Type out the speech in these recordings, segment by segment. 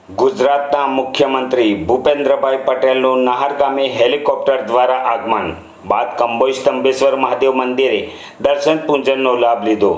ગુજરાતના મુખ્યમંત્રી ભૂપેન્દ્રભાઈ પટેલનું નહાર ગામે હેલિકોપ્ટર દ્વારા આગમન બાદ કંબોઈ સ્તંભેશ્વર મહાદેવ મંદિરે દર્શન પૂજનનો લાભ લીધો।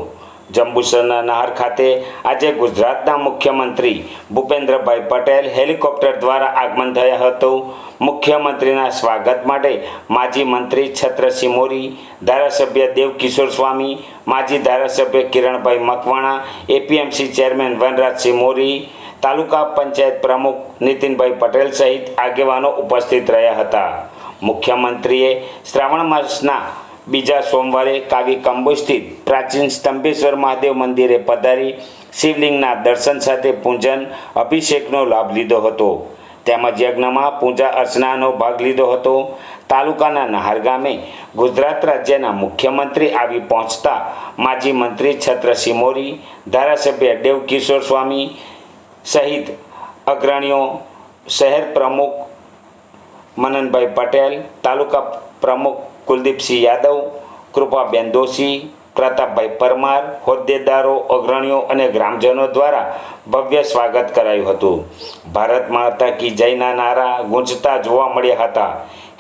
જંબુસરના નહાર ખાતે આજે ગુજરાતના મુખ્યમંત્રી ભૂપેન્દ્રભાઈ પટેલ હેલિકોપ્ટર દ્વારા આગમન થયા હતું। મુખ્યમંત્રીના સ્વાગત માટે માજી મંત્રી છત્રસિંહ મોરી, ધારાસભ્ય દેવકિશોર સ્વામી, માજી ધારાસભ્ય કિરણભાઈ મકવાણા, એપીએમસી ચેરમેન વનરાજસિંહ મોરી, તાલુકા પંચાયત પ્રમુખ નીતિનભાઈ પટેલ સહિત આગેવાનો ઉપસ્થિત રહ્યા હતા। મુખ્યમંત્રીએ શ્રાવણ માસના બીજા સોમવારે કાવી કંબોઈ સ્થિત પ્રાચીન સ્તંભેશ્વર મહાદેવ મંદિરે પધારી શિવલિંગના દર્શન સાથે પૂજન અભિષેકનો લાભ લીધો હતો, તેમજ યજ્ઞમાં પૂજા અર્ચનાનો ભાગ લીધો હતો। તાલુકાના નહાર ગામે ગુજરાત રાજ્યના મુખ્યમંત્રી આવી પહોંચતા માજી મંત્રી છત્રસિંહ મોરી, ધારાસભ્ય દેવકિશોર સ્વામી સહિત અગ્રણીઓ, શહેર પ્રમુખ મનનભાઈ પટેલ, તાલુકા પ્રમુખ કુલદીપસિંહ યાદવ, કૃપાબેન દોશી, પ્રતાપભાઈ પરમાર, હોદ્દેદારો, અગ્રણીઓ અને ગ્રામજનો દ્વારા ભવ્ય સ્વાગત કરાયું હતું। ભારત માતા કી જયના નારા ગુંજતા જોવા મળ્યા હતા।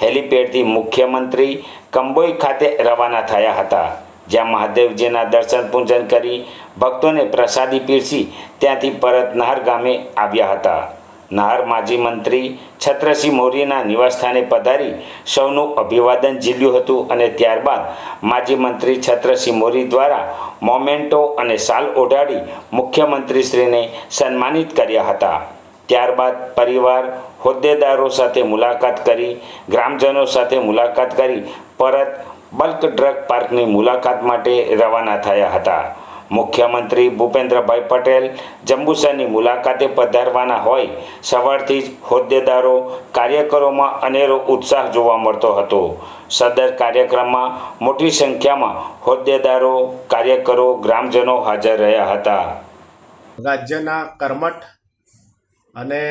હેલિપેડથી મુખ્યમંત્રી કંબોઈ ખાતે રવાના થયા હતા, જ્યાં મહાદેવજીના દર્શન પૂજન કરી ભક્તોને પ્રસાદી પીરસી ત્યાંથી પરત નહાર ગામે આવ્યા હતા। નહાર માજી મંત્રી છત્રસિંહ મોરીના નિવાસસ્થાને પધારી સૌનું અભિવાદન ઝીલ્યું હતું અને ત્યારબાદ માજી મંત્રી છત્રસિંહ મોરી દ્વારા મોમેન્ટો અને શાલ ઓઢાડી મુખ્યમંત્રીશ્રીને સન્માનિત કર્યા હતા। ત્યારબાદ પરિવાર, હોદ્દેદારો સાથે મુલાકાત કરી, ગ્રામજનો સાથે મુલાકાત કરી પરત બલ્ક ડ્રગ પાર્કની મુલાકાત માટે રવાના થયા હતા। મુખ્યમંત્રી ભૂપેન્દ્રભાઈ પટેલ જંબુસરની મુલાકાતે પધારવાના હોય સવારથી જ હોદ્દેદારો, કાર્યકરોમાં અનેરો ઉત્સાહ જોવા મળતો હતો। સદર કાર્યક્રમમાં મોટી સંખ્યામાં હોદ્દેદારો, કાર્યકરો, ગ્રામજનો હાજર રહ્યા હતા। રાજ્યના કર્મઠ અને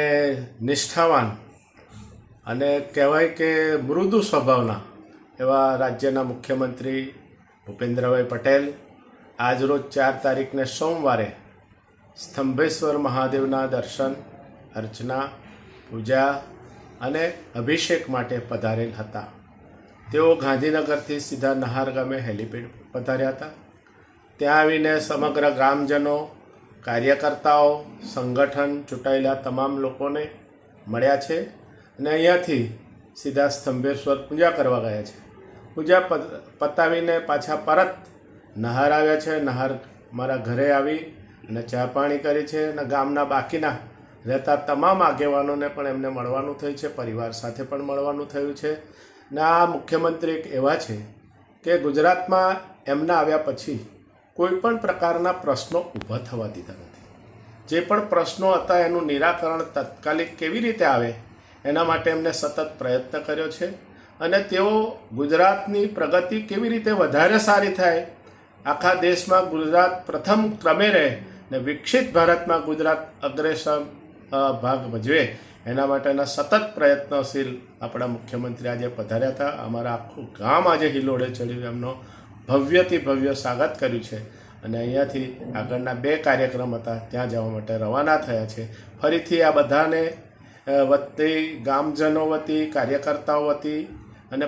નિષ્ઠાવાન અને કહેવાય કે મૃદુ સ્વભાવના એવા રાજ્યના મુખ્યમંત્રી ભૂપેન્દ્રભાઈ પટેલ આજરોજ 4 તારીખને સોમવારે સ્તંભેશ્વર મહાદેવના દર્શન, અર્ચના, પૂજા અને અભિષેક માટે પધારેલ હતા। તેઓ ગાંધીનગરથી સીધા નહાર ગામે હેલિપેડ પધાર્યા હતા। ત્યાં આવીને સમગ્ર ગ્રામજનો, કાર્યકર્તાઓ, સંગઠન, ચૂંટાયેલા તમામ લોકોને મળ્યા છે અને અહીંયાથી સીધા સ્તંભેશ્વર પૂજા કરવા ગયા છે। પૂજા પતાવીને પાછા પરત નહાર આવ્યા છે। નહાર મારા ઘરે આવી અને ચા પાણી કરી છે અને ગામના બાકીના રહેતા તમામ આગેવાનોને પણ એમને મળવાનું થયું છે, પરિવાર સાથે પણ મળવાનું થયું છે। ને આ મુખ્યમંત્રી એક એવા છે કે ગુજરાતમાં એમના આવ્યા પછી કોઈ પણ પ્રકારના પ્રશ્નો ઊભા થવા દીધા નથી। જે પણ પ્રશ્નો હતા એનું નિરાકરણ તાત્કાલિક કેવી રીતે આવે એના માટે એમને સતત પ્રયત્ન કર્યો છે અને તેઓ ગુજરાતની પ્રગતિ કેવી રીતે વધારે સારી થાય, આખા દેશમાં ગુજરાત પ્રથમ ક્રમે રહે ને વિકસિત ભારતમાં ગુજરાત અગ્રેસર ભાગ ભજવે એના માટેના સતત પ્રયત્નશીલ આપણા મુખ્યમંત્રી આજે પધાર્યા હતા। અમારા આખું ગામ આજે હિલોડે ચડ્યું, એમનો ભવ્યથી ભવ્ય સ્વાગત કર્યું છે અને અહીંયાથી આગળના 2 કાર્યક્રમ હતા ત્યાં જવા માટે રવાના થયા છે। ફરીથી આ બધાને વતી, ગામજનો વતી, કાર્યકર્તાઓ વતી અને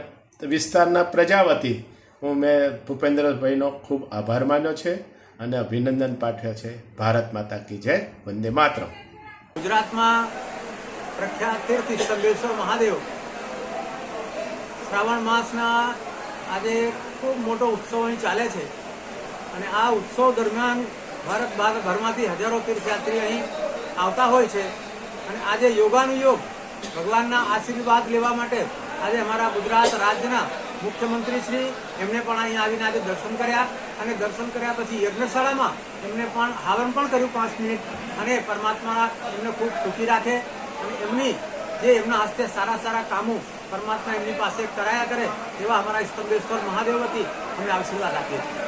વિસ્તારના પ્રજા વતી મેં ભૂપેન્દ્રભાઈનો ખૂબ આભાર માન્યો છે અને અભિનંદન પાઠવ્યા છે। ભારત માતા કી જય, વંદે માતરમ। ગુજરાતમાં પ્રખ્યાત તીર્થ સ્તંભેશ્વર મહાદેવ શ્રાવણ માસના આજે ખૂબ મોટો ઉત્સવ અહીં ચાલે છે અને આ ઉત્સવ દરમિયાન ભારતભરમાંથી હજારો તીર્થયાત્રી અહીં આવતા હોય છે અને આજે યોગાનુયોગ ભગવાનના આશીર્વાદ લેવા માટે આજે અમારા ગુજરાત રાજ્યના મુખ્યમંત્રી શ્રી એમને પણ અહીંયા આવીને આજે દર્શન કર્યા અને દર્શન કર્યા પછી યજ્ઞશાળામાં એમને પણ હવન પણ કર્યું 5 મિનિટ અને પરમાત્મા એમને ખૂબ સુખી રાખે અને એમની જે એમના હસ્તે સારા સારા કામો પરમાત્મા એમની પાસે કરાયા કરે એવા અમારા સ્તંભેશ્વર મહાદેવ વતી અમે આશીર્વાદ આપીએ છીએ।